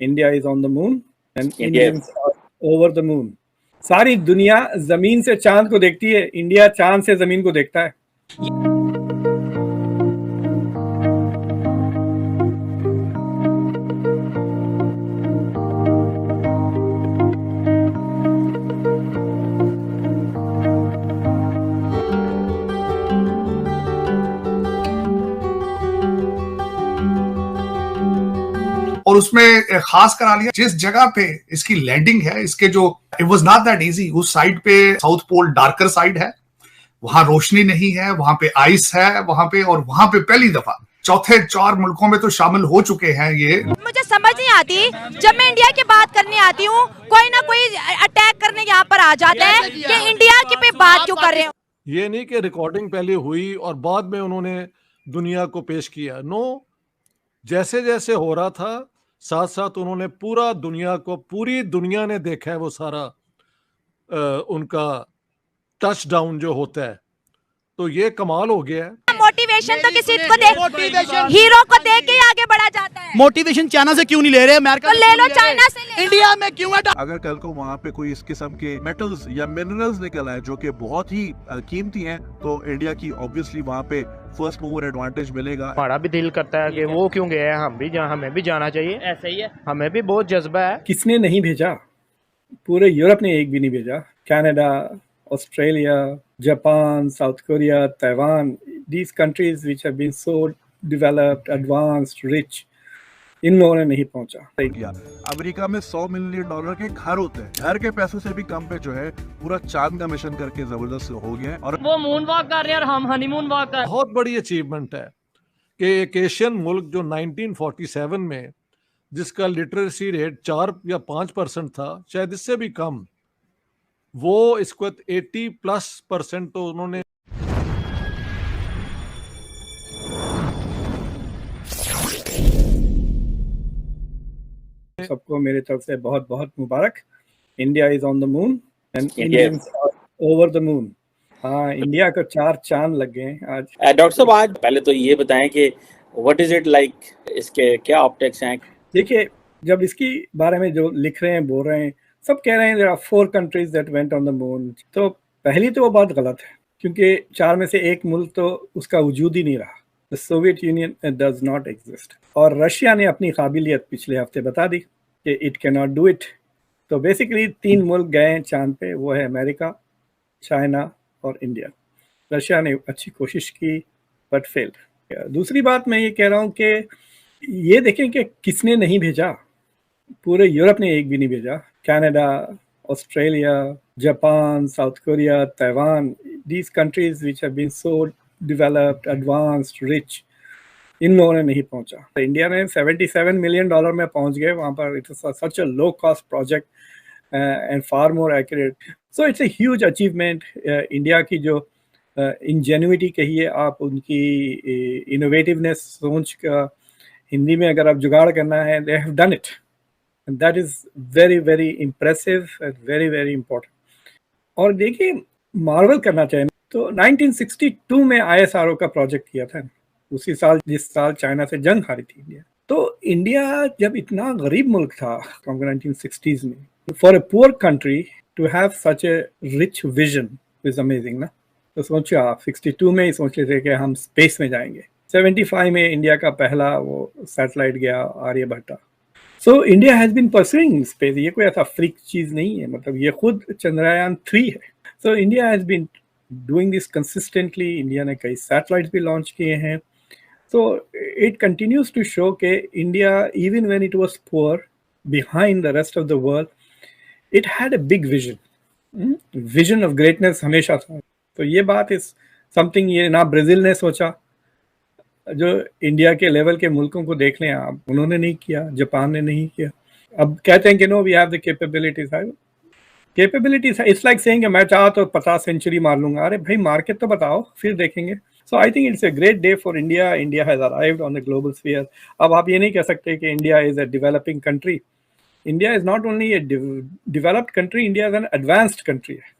India is on the moon and India Indians are over the moon. सारी दुनिया जमीन से चांद को देखती है, इंडिया चांद से जमीन को देखता है। और उसमें खास करा लिया जिस जगह पे इसकी लैंडिंग है, इसके जो it was not that easy, उस साइड पे साउथ पोल डार्कर साइड है, वहां रोशनी नहीं है, वहां पे आइस है वहां पे, और वहां पे पहली दफा चौथे 4 मुल्कों में तो शामिल हो चुके हैं ये। मुझे समझ नहीं आती, जब मैं इंडिया की बात करने आती हूँ कोई ना कोई अटैक करने यहाँ पर आ जाता है कि इंडिया की पे बात क्यों कर रहे हो। ये नहीं कि रिकॉर्डिंग पहले हुई और बाद में उन्होंने दुनिया को पेश किया, नो, जैसे जैसे हो रहा था साथ साथ उन्होंने पूरी दुनिया ने देखा है वो सारा उनका टच डाउन जो होता है, तो ये कमाल हो गया है। मोटिवेशन तो किसी को दे, हीरो को देख के आगे बढ़ा जाता है। मोटिवेशन चाइना से क्यों नहीं ले रहे, अमेरिका तो ले लो, चाइना से ले लो। इंडिया में क्यों है? अगर कल को वहाँ पे कोई इस किस्म के मेटल्स या मिनरल्स निकल आए जो कि बहुत ही कीमती हैं, तो इंडिया की ऑब्वियसली वहाँ पे फर्स्ट मूवर एडवांटेज मिलेगा। हमारा भी दिल करता है कि वो क्यों गया है, हमें भी जाना चाहिए। ऐसा ही है, हमें भी बहुत जज्बा है। किसने नहीं भेजा? पूरे यूरोप ने एक भी नहीं भेजा। Canada, Australia, Japan, south Korea, Taiwan, these countries which have been so developed, advanced, rich, इन लोगों ने नहीं पहुंचा। अमेरिका में $100 मिलियन के घर होते हैं, घर के पैसों से भी कम पे जो है पूरा चांद का मिशन करके जबरदस्त हो गया है, और वो मून वॉक कर रहे हैं और हम हनीमून वॉक कर रहे हैं। बहुत बड़ी अचीवमेंट है कि एक एशियन मुल्क जो 1947 में जिसका लिटरेसी रेट 4 या 5% था, शायद इससे भी कम, वो इसको 80+% तो उन्होंने सबको मेरे तरफ से बहुत बहुत मुबारक। India is on the moon and Indians are over the moon. हाँ, इंडिया को 4 चांद लग गए आज। डॉक्टर साहब, आज पहले तो ये बताएं कि व्हाट इज इट लाइक, इसके क्या ऑप्टिक्स हैं? देखिए, जब इसकी बारे में जो लिख रहे हैं, बोल रहे हैं, सब कह रहे हैं there are 4 countries that went on the moon, तो पहली तो वो बात गलत है, क्योंकि 4 में से एक मुल्क तो उसका वजूद ही नहीं रहा। The Soviet Union does not exist। और रशिया ने अपनी काबिलियत पिछले हफ्ते बता दी कि it cannot do it। तो बेसिकली 3 मुल्क गए चांद पे, वो है अमेरिका, चाइना और इंडिया। रशिया ने अच्छी कोशिश की बट फेल्ड। दूसरी बात मैं ये कह रहा हूँ कि ये देखें कि किसने नहीं भेजा। पूरे यूरोप ने एक भी नहीं भेजा। Canada, Australia, Japan, south Korea, Taiwan, these countries which have been so developed, advanced, rich, इन लोगों ने नहीं पहुंचा। इंडिया ने $77 मिलियन में पहुंच गए वहां पर। It's such a low cost project and far more accurate, so it's a huge achievement. India की जो इंजेन्युइटी कहिए आप, उनकी इनोवेटिवनेस, सोच का हिंदी में अगर आप जुगाड़ करना है, they have done it, and that is very very impressive and very very important. और देखिए, मार्वल करना चाहिए। तो 1962 में ISRO का प्रोजेक्ट किया था, उसी साल जिस साल चाइना से जंग हारी थी इंडिया। तो इंडिया जब इतना गरीब मुल्क था 1960s में, for a poor country to have such a rich vision is amazing ना। तो सोचिए आप, 62 में ही सोच रहे थे कि हम स्पेस में जाएंगे। 75 में इंडिया का पहला वो सैटेलाइट गया, Aryabhata. So India has been pursuing space. ये कोई ऐसा फ्रीक चीज नहीं है, मतलब ये खुद चंद्रयान 3 है। So India has been doing this consistently. India ने कई सैटेलाइट्स भी लॉन्च किए हैं। So it continues to show that India, even when it was poor, behind the rest of the world, it had a big vision. Vision of greatness हमेशा था। तो ये बात is something ये ना ब्राजील ने सोचा, जो इंडिया के लेवल के मुल्कों को देख लें आप, उन्होंने नहीं किया, जापान ने नहीं किया। अब कहते हैं कि no, we have the capabilities. Capabilities, it's like saying मैं चाहा तो 50 सेंचुरी मार लूंगा। अरे भाई, मार के तो बताओ, फिर देखेंगे। So I think it's a great day for India. India has arrived on the global sphere. अब आप ये नहीं कह सकते कि India is a developing country. India is not only a developed country, India is an advanced country है।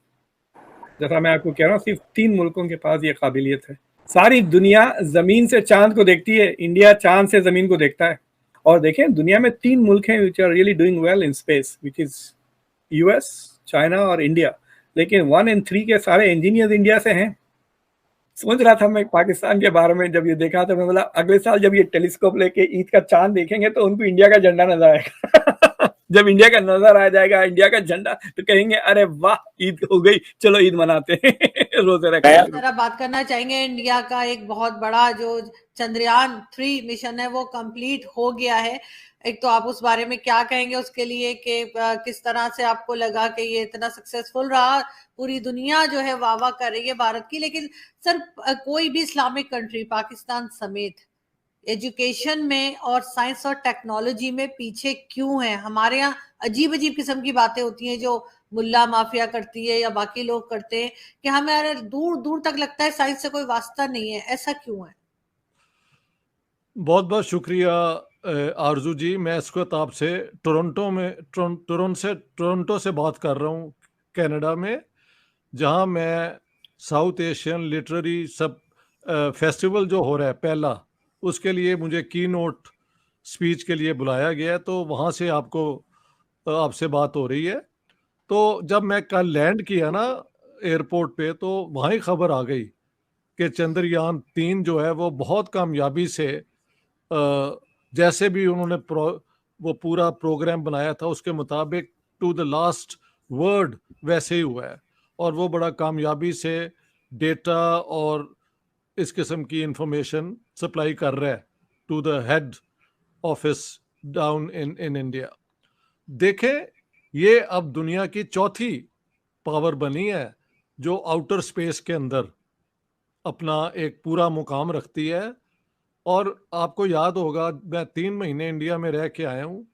जैसा मैं आपको कह रहा हूँ, सिर्फ 3 मुल्कों के पास ये काबिलियत है। सारी दुनिया जमीन से चांद को देखती है, इंडिया चांद से जमीन को देखता है। और देखें दुनिया में 3 मुल्क हैं which are really doing well in space, which is US, China और इंडिया, लेकिन 1 and 3 के सारे इंजीनियर्स इंडिया से हैं। सोच रहा था मैं पाकिस्तान के बारे में, जब ये देखा तो मैं बोला अगले साल जब ये टेलीस्कोप लेके ईद का चांद देखेंगे तो उनको इंडिया का झंडा नजर आएगा। जब इंडिया का नजर आ जाएगा, इंडिया का झंडा, तो कहेंगे अरे वाह ईद हो गई, चलो ईद मनाते हैं। रोजे रखें। जरा बात करना चाहेंगे इंडिया का एक बहुत बड़ा जो चंद्रयान 3 मिशन है वो कंप्लीट हो गया है। एक तो आप उस बारे में क्या कहेंगे उसके लिए कि किस तरह से आपको लगा कि ये इतना सक्सेसफुल रहा? पूरी दुनिया जो है वाह वाह कर रही है भारत की, लेकिन सर कोई भी इस्लामिक कंट्री पाकिस्तान समेत एजुकेशन में और साइंस और टेक्नोलॉजी में पीछे क्यों है? हमारे यहाँ अजीब अजीब किस्म की बातें होती हैं जो मुल्ला माफिया करती है या बाकी लोग करते हैं कि हमें दूर दूर तक लगता है साइंस से कोई वास्ता नहीं है, ऐसा क्यों है? बहुत बहुत शुक्रिया आरजू जी। मैं इस वक्त आपसे टोरंटो से बात कर रहा हूँ, कनाडा में, जहाँ मैं साउथ एशियन लिटरेरी सब फेस्टिवल जो हो रहा है पहला, उसके लिए मुझे की नोट स्पीच के लिए बुलाया गया है, तो वहाँ से आपसे बात हो रही है। तो जब मैं कल लैंड किया ना एयरपोर्ट पे, तो वहाँ ही खबर आ गई कि चंद्रयान 3 जो है वो बहुत कामयाबी से जैसे भी उन्होंने वो पूरा प्रोग्राम बनाया था उसके मुताबिक टू द लास्ट वर्ड वैसे ही हुआ है, और वो बड़ा कामयाबी से डेटा और इस किस्म की इंफॉर्मेशन सप्लाई कर रहा है to the head office down in India. देखें, ये अब दुनिया की चौथी पावर बनी है जो आउटर स्पेस के अंदर अपना एक पूरा मुकाम रखती है। और आपको याद होगा, मैं 3 महीने इंडिया में रह के आया हूँ,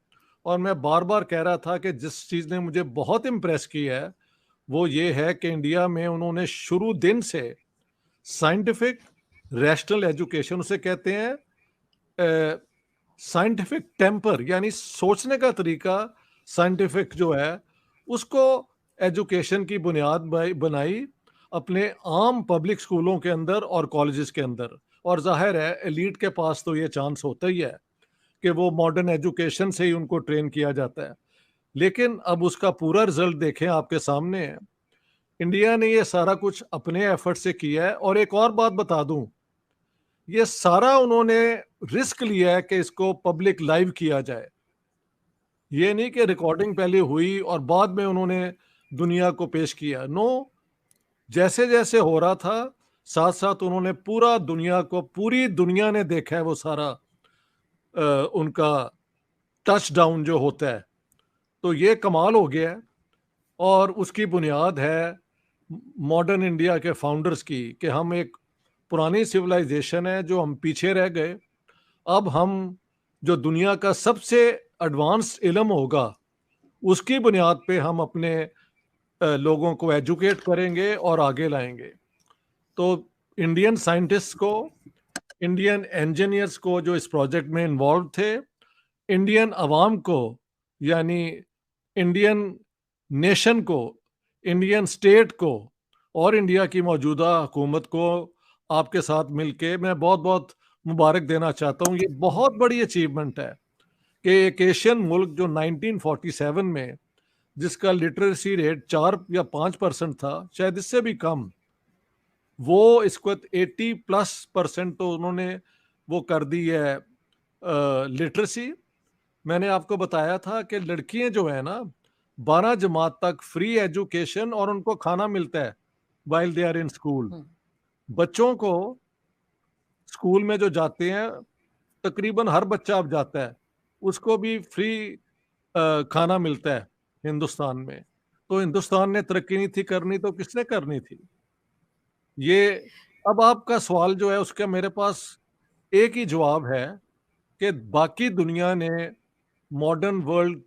और मैं बार बार कह रहा था कि जिस चीज़ ने मुझे बहुत इम्प्रेस किया है वो ये है कि इंडिया में उन्होंने शुरू दिन से साइंटिफिक रैशनल एजुकेशन, उसे कहते हैं साइंटिफिक टेम्पर, यानी सोचने का तरीका साइंटिफिक जो है, उसको एजुकेशन की बुनियाद बनाई अपने आम पब्लिक स्कूलों के अंदर और कॉलेजेस के अंदर। और जाहिर है एलीट के पास तो ये चांस होता ही है कि वो मॉडर्न एजुकेशन से ही उनको ट्रेन किया जाता है। लेकिन अब उसका पूरा रिजल्ट देखें, आपके सामने है। इंडिया ने ये सारा कुछ अपने एफर्ट से किया है। और एक और बात बता दूं, ये सारा उन्होंने रिस्क लिया है कि इसको पब्लिक लाइव किया जाए। ये नहीं कि रिकॉर्डिंग पहले हुई और बाद में उन्होंने दुनिया को पेश किया। नो, जैसे जैसे हो रहा था साथ साथ उन्होंने पूरी दुनिया ने देखा है वो सारा उनका टच डाउन जो होता है। तो ये कमाल हो गया है। और उसकी बुनियाद है मॉडर्न इंडिया के फाउंडर्स की, कि हम एक पुरानी सिविलाइजेशन है जो हम पीछे रह गए। अब हम जो दुनिया का सबसे एडवांस इल्म होगा उसकी बुनियाद पे हम अपने लोगों को एजुकेट करेंगे और आगे लाएंगे। तो इंडियन साइंटिस्ट को, इंडियन इंजीनियर्स को जो इस प्रोजेक्ट में इन्वॉल्व थे, इंडियन अवाम को, यानी इंडियन नेशन को, इंडियन स्टेट को और इंडिया की मौजूदा हुकूमत को आपके साथ मिलके मैं बहुत बहुत मुबारक देना चाहता हूँ। ये बहुत बड़ी अचीवमेंट है कि एक एशियन मुल्क जो 1947 में जिसका लिटरेसी रेट 4 या 5% था, शायद इससे भी कम, वो इसको 80+% तो उन्होंने वो कर दी है लिटरेसी। मैंने आपको बताया था कि लड़कियां जो है ना 12 जमात तक फ्री एजुकेशन और उनको खाना मिलता है while they are in school. बच्चों को स्कूल में जो जाते हैं, तकरीबन हर बच्चा अब जाता है, उसको भी फ्री खाना मिलता है हिंदुस्तान में। तो हिंदुस्तान ने तरक्की नहीं थी करनी तो किसने करनी थी? ये अब आपका सवाल जो है उसका मेरे पास एक ही जवाब है कि बाकी दुनिया ने मॉडर्न वर्ल्ड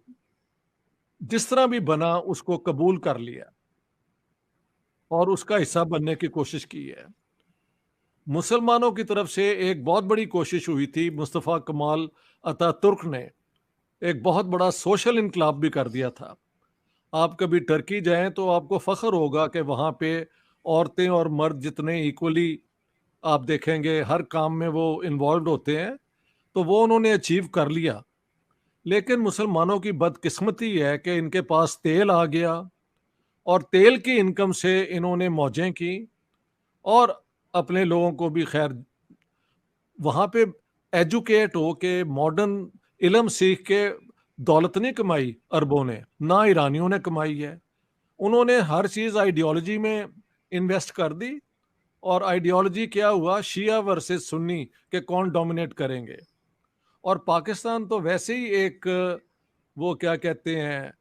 जिस तरह भी बना उसको कबूल कर लिया और उसका हिस्सा बनने की कोशिश की है। मुसलमानों की तरफ से एक बहुत बड़ी कोशिश हुई थी। मुस्तफ़ा कमाल अतातुर्क ने एक बहुत बड़ा सोशल इनकलाब भी कर दिया था। आप कभी टर्की जाएं तो आपको फख्र होगा कि वहाँ पे औरतें और मर्द जितने इक्वली आप देखेंगे हर काम में वो इन्वॉल्व होते हैं। तो वो उन्होंने अचीव कर लिया लेकिन मुसलमानों की बदकिस्मती है कि इनके पास तेल आ गया और तेल की इनकम से इन्होंने मौजें की और अपने लोगों को भी खैर वहाँ पे एजुकेट हो के मॉडर्न इल्म सीख के दौलत नहीं कमाई अरबों ने, ना ईरानियों ने कमाई है। उन्होंने हर चीज़ आइडियोलॉजी में इन्वेस्ट कर दी और आइडियोलॉजी क्या हुआ, शिया वर्सेस सुन्नी के कौन डोमिनेट करेंगे। और पाकिस्तान तो वैसे ही एक वो क्या कहते हैं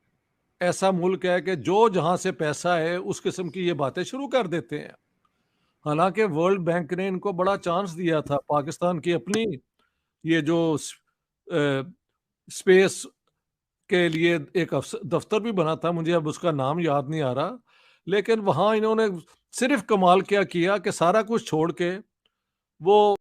ऐसा मुल्क है कि जो जहाँ से पैसा है उस किस्म की ये बातें शुरू कर देते हैं। हालांकि वर्ल्ड बैंक ने इनको बड़ा चांस दिया था, पाकिस्तान की अपनी ये जो स्पेस के लिए एक दफ्तर भी बना था, मुझे अब उसका नाम याद नहीं आ रहा, लेकिन वहाँ इन्होंने सिर्फ कमाल क्या किया कि सारा कुछ छोड़ के वो